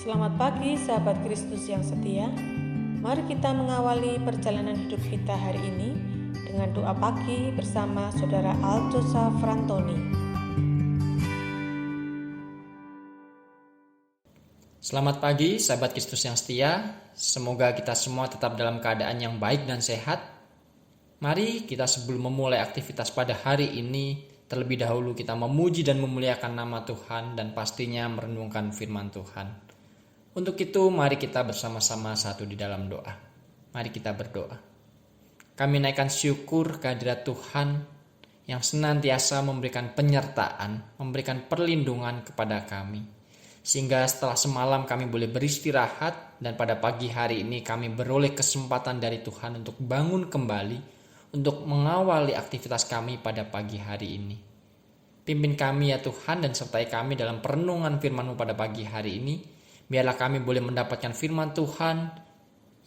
Selamat pagi sahabat Kristus yang setia. Mari kita mengawali perjalanan hidup kita hari ini dengan doa pagi bersama Saudara Aldosa Frantoni. Selamat pagi sahabat Kristus yang setia. Semoga kita semua tetap dalam keadaan yang baik dan sehat. Mari kita sebelum memulai aktivitas pada hari ini, terlebih dahulu kita memuji dan memuliakan nama Tuhan dan pastinya merenungkan firman Tuhan. Untuk itu mari kita bersama-sama satu di dalam doa. Mari kita berdoa. Kami naikkan syukur kehadirat Tuhan yang senantiasa memberikan penyertaan, memberikan perlindungan kepada kami. Sehingga setelah semalam kami boleh beristirahat dan pada pagi hari ini kami beroleh kesempatan dari Tuhan untuk bangun kembali, untuk mengawali aktivitas kami pada pagi hari ini. Pimpin kami ya Tuhan dan sertai kami dalam perenungan firman-Mu pada pagi hari ini. Biarlah kami boleh mendapatkan firman Tuhan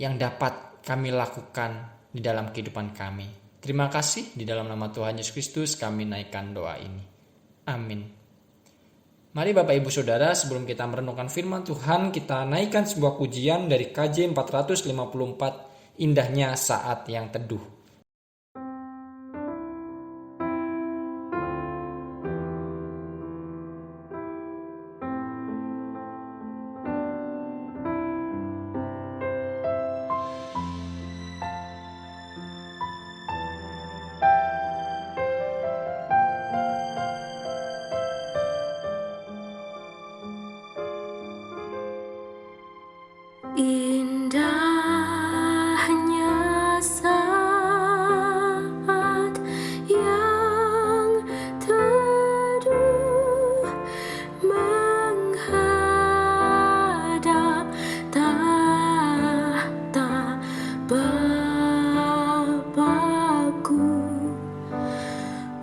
yang dapat kami lakukan di dalam kehidupan kami. Terima kasih, di dalam nama Tuhan Yesus Kristus kami naikkan doa ini. Amin. Mari Bapak Ibu Saudara, sebelum kita merenungkan firman Tuhan, kita naikkan sebuah pujian dari KJ 454, Indahnya Saat yang Teduh. Indahnya saat yang teduh menghadap tahta Bapa-Ku,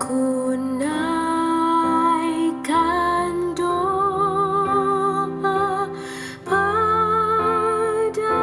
ku naikkan doa padanya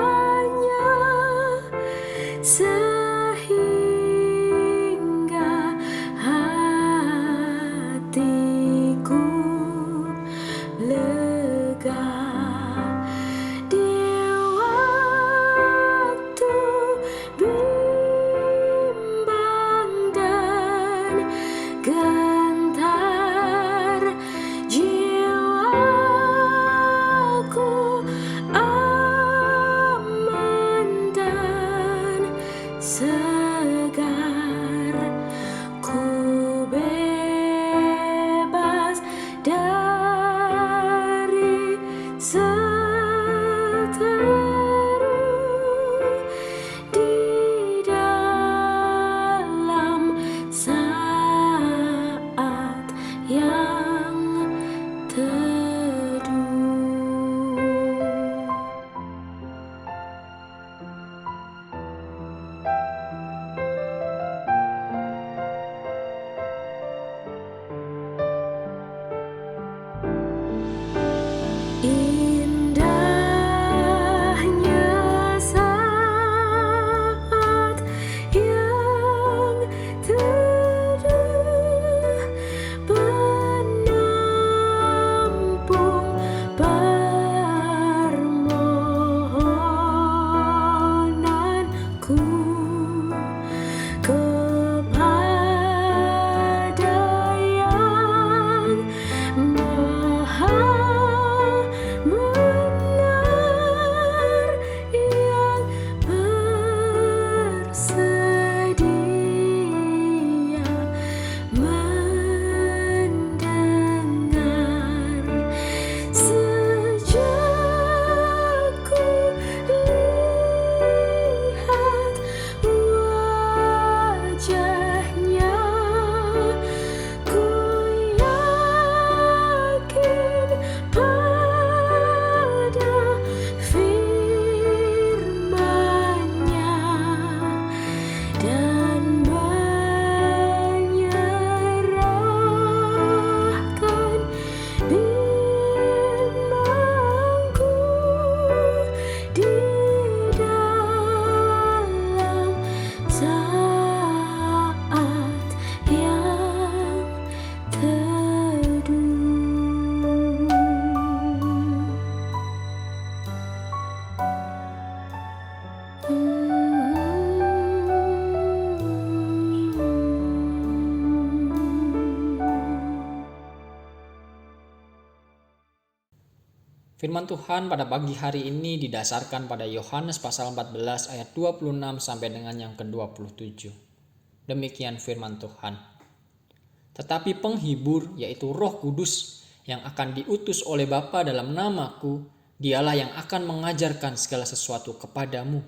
Firman Tuhan pada pagi hari ini didasarkan pada Yohanes pasal 14 ayat 26 sampai dengan yang ke-27. Demikian firman Tuhan. Tetapi penghibur, yaitu Roh Kudus yang akan diutus oleh Bapa dalam namaku, dialah yang akan mengajarkan segala sesuatu kepadamu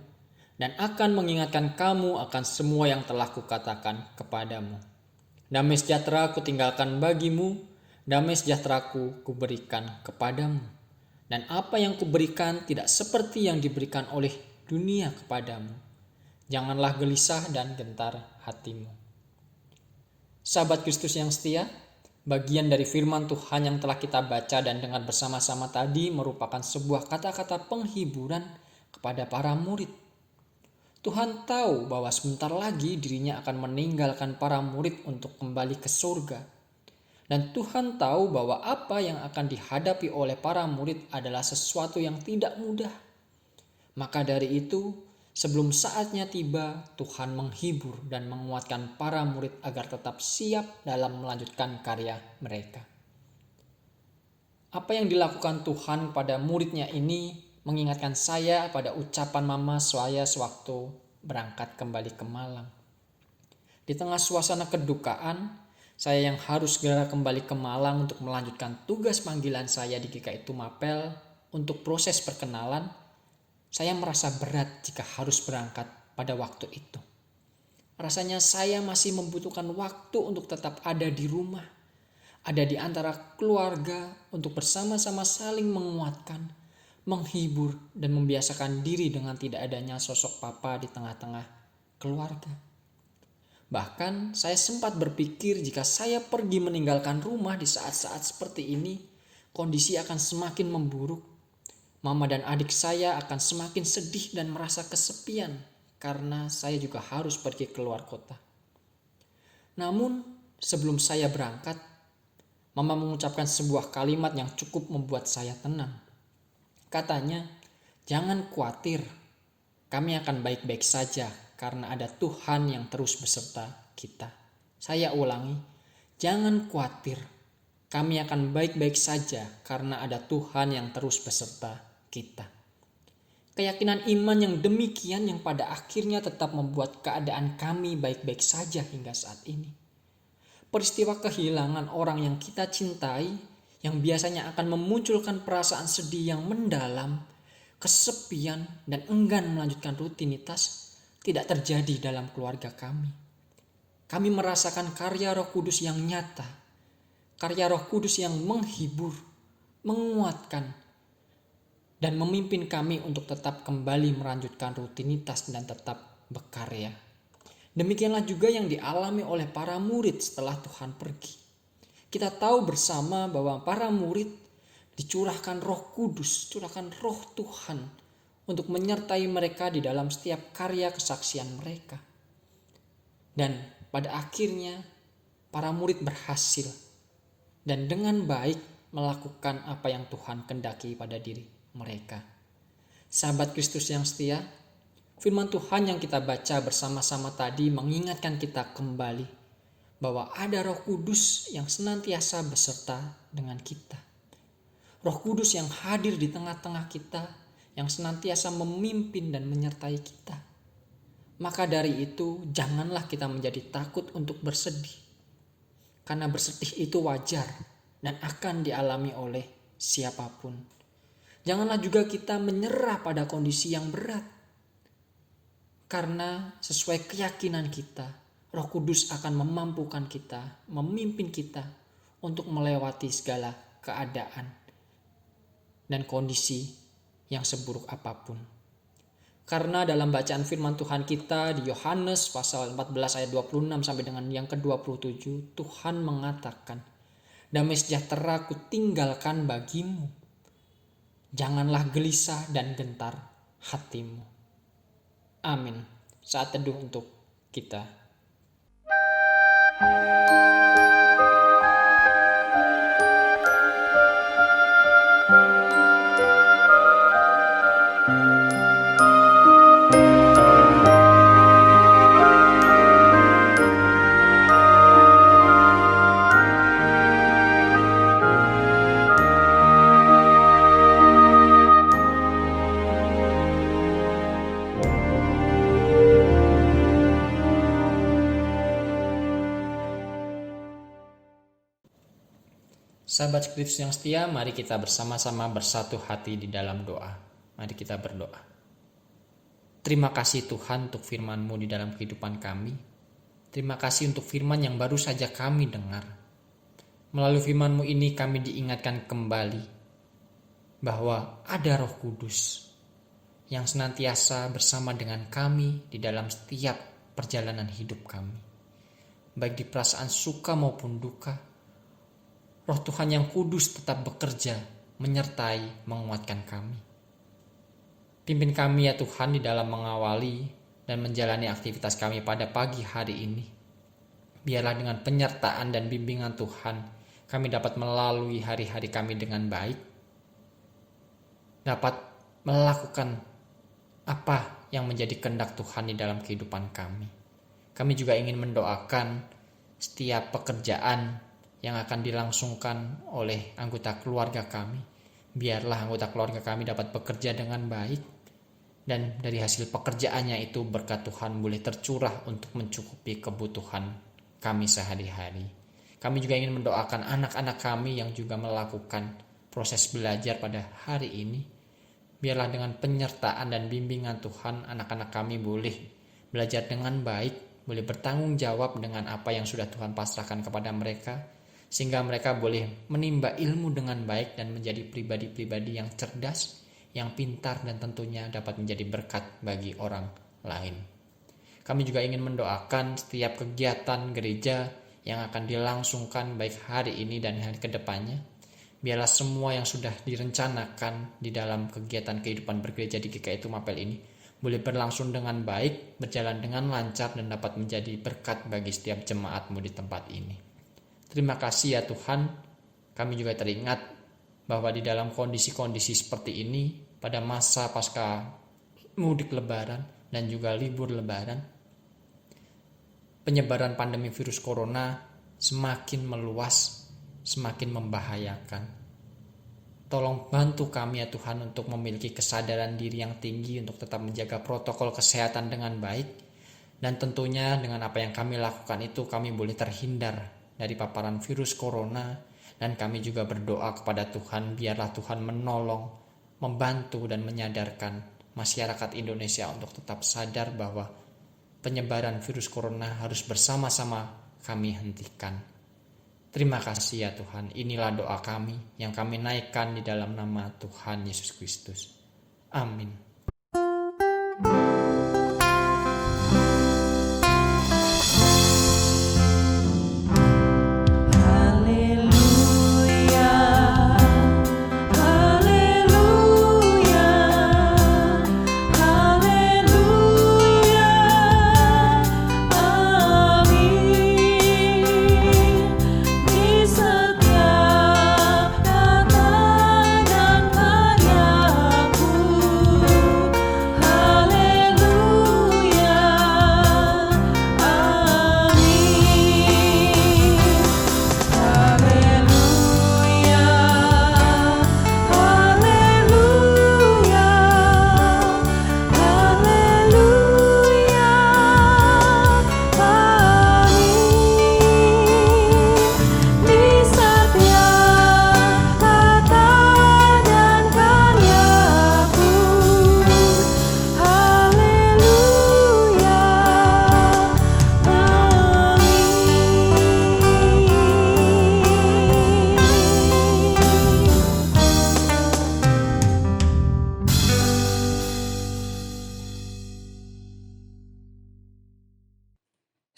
dan akan mengingatkan kamu akan semua yang telah kukatakan kepadamu. Damai sejahtera kutinggalkan bagimu, damai sejahteraku kuberikan kepadamu. Dan apa yang kuberikan tidak seperti yang diberikan oleh dunia kepadamu. Janganlah gelisah dan gentar hatimu. Sahabat Kristus yang setia, bagian dari firman Tuhan yang telah kita baca dan dengar bersama-sama tadi merupakan sebuah kata-kata penghiburan kepada para murid. Tuhan tahu bahwa sebentar lagi dirinya akan meninggalkan para murid untuk kembali ke surga. Dan Tuhan tahu bahwa apa yang akan dihadapi oleh para murid adalah sesuatu yang tidak mudah. Maka dari itu, sebelum saatnya tiba, Tuhan menghibur dan menguatkan para murid agar tetap siap dalam melanjutkan karya mereka. Apa yang dilakukan Tuhan pada muridnya ini mengingatkan saya pada ucapan mama saya sewaktu berangkat kembali ke Malang. Di tengah suasana kedukaan, saya yang harus segera kembali ke Malang untuk melanjutkan tugas panggilan saya di GKI Tumapel untuk proses perkenalan, saya merasa berat jika harus berangkat pada waktu itu. Rasanya saya masih membutuhkan waktu untuk tetap ada di rumah, ada di antara keluarga untuk bersama-sama saling menguatkan, menghibur, dan membiasakan diri dengan tidak adanya sosok papa di tengah-tengah keluarga. Bahkan saya sempat berpikir jika saya pergi meninggalkan rumah di saat-saat seperti ini, kondisi akan semakin memburuk. Mama dan adik saya akan semakin sedih dan merasa kesepian karena saya juga harus pergi keluar kota. Namun sebelum saya berangkat, Mama mengucapkan sebuah kalimat yang cukup membuat saya tenang. Katanya, "Jangan khawatir, kami akan baik-baik saja karena ada Tuhan yang terus beserta kita." Saya ulangi, jangan khawatir, kami akan baik-baik saja karena ada Tuhan yang terus beserta kita. Keyakinan iman yang demikian yang pada akhirnya tetap membuat keadaan kami baik-baik saja hingga saat ini. Peristiwa kehilangan orang yang kita cintai, yang biasanya akan memunculkan perasaan sedih yang mendalam, kesepian, dan enggan melanjutkan rutinitas, tidak terjadi dalam keluarga kami. Kami merasakan karya Roh Kudus yang nyata, karya Roh Kudus yang menghibur, menguatkan, dan memimpin kami untuk tetap kembali melanjutkan rutinitas dan tetap berkarya. Demikianlah juga yang dialami oleh para murid setelah Tuhan pergi. Kita tahu bersama bahwa para murid dicurahkan Roh Kudus, curahkan Roh Tuhan untuk menyertai mereka di dalam setiap karya kesaksian mereka. Dan pada akhirnya para murid berhasil dan dengan baik melakukan apa yang Tuhan kehendaki pada diri mereka. Sahabat Kristus yang setia, firman Tuhan yang kita baca bersama-sama tadi mengingatkan kita kembali bahwa ada Roh Kudus yang senantiasa beserta dengan kita. Roh Kudus yang hadir di tengah-tengah kita, yang senantiasa memimpin dan menyertai kita. Maka dari itu, janganlah kita menjadi takut untuk bersedih. Karena bersedih itu wajar dan akan dialami oleh siapapun. Janganlah juga kita menyerah pada kondisi yang berat. Karena sesuai keyakinan kita, Roh Kudus akan memampukan kita, memimpin kita untuk melewati segala keadaan dan kondisi yang seburuk apapun. Karena dalam bacaan firman Tuhan kita di Yohanes pasal 14 ayat 26 sampai dengan yang ke-27, Tuhan mengatakan, "Damai sejahtera kutinggalkan bagimu. Janganlah gelisah dan gentar hatimu." Amin. Saat teduh untuk kita. Sahabat Kristus yang setia, mari kita bersama-sama bersatu hati di dalam doa. Mari kita berdoa. Terima kasih Tuhan untuk firman-Mu di dalam kehidupan kami. Terima kasih untuk firman yang baru saja kami dengar. Melalui firman-Mu ini kami diingatkan kembali bahwa ada Roh Kudus yang senantiasa bersama dengan kami di dalam setiap perjalanan hidup kami. Baik di perasaan suka maupun duka, Roh Tuhan yang kudus tetap bekerja, menyertai, menguatkan kami. Pimpin kami ya Tuhan di dalam mengawali dan menjalani aktivitas kami pada pagi hari ini. Biarlah dengan penyertaan dan bimbingan Tuhan, kami dapat melalui hari-hari kami dengan baik. Dapat melakukan apa yang menjadi kehendak Tuhan di dalam kehidupan kami. Kami juga ingin mendoakan setiap pekerjaan yang akan dilangsungkan oleh anggota keluarga kami. Biarlah anggota keluarga kami dapat bekerja dengan baik, dan dari hasil pekerjaannya itu berkat Tuhan boleh tercurah untuk mencukupi kebutuhan kami sehari-hari. Kami juga ingin mendoakan anak-anak kami yang juga melakukan proses belajar pada hari ini. Biarlah dengan penyertaan dan bimbingan Tuhan, anak-anak kami boleh belajar dengan baik, boleh bertanggung jawab dengan apa yang sudah Tuhan pasrahkan kepada mereka, sehingga mereka boleh menimba ilmu dengan baik dan menjadi pribadi-pribadi yang cerdas, yang pintar, dan tentunya dapat menjadi berkat bagi orang lain. Kami juga ingin mendoakan setiap kegiatan gereja yang akan dilangsungkan baik hari ini dan hari kedepannya. Biarlah semua yang sudah direncanakan di dalam kegiatan kehidupan bergereja di GKI Tumapel ini boleh berlangsung dengan baik, berjalan dengan lancar, dan dapat menjadi berkat bagi setiap jemaat-Mu di tempat ini. Terima kasih ya Tuhan, kami juga teringat bahwa di dalam kondisi-kondisi seperti ini, pada masa pasca mudik lebaran dan juga libur lebaran, penyebaran pandemi virus corona semakin meluas, semakin membahayakan. Tolong bantu kami ya Tuhan untuk memiliki kesadaran diri yang tinggi untuk tetap menjaga protokol kesehatan dengan baik, dan tentunya dengan apa yang kami lakukan itu kami boleh terhindar dari paparan virus corona. Dan kami juga berdoa kepada Tuhan, biarlah Tuhan menolong, membantu, dan menyadarkan masyarakat Indonesia untuk tetap sadar bahwa penyebaran virus corona harus bersama-sama kami hentikan. Terima kasih ya Tuhan, inilah doa kami yang kami naikkan di dalam nama Tuhan Yesus Kristus. Amin.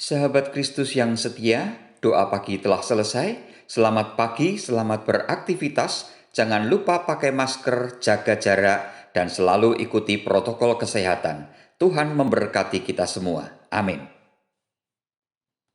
Sahabat Kristus yang setia, doa pagi telah selesai. Selamat pagi, selamat beraktivitas. Jangan lupa pakai masker, jaga jarak, dan selalu ikuti protokol kesehatan. Tuhan memberkati kita semua. Amin.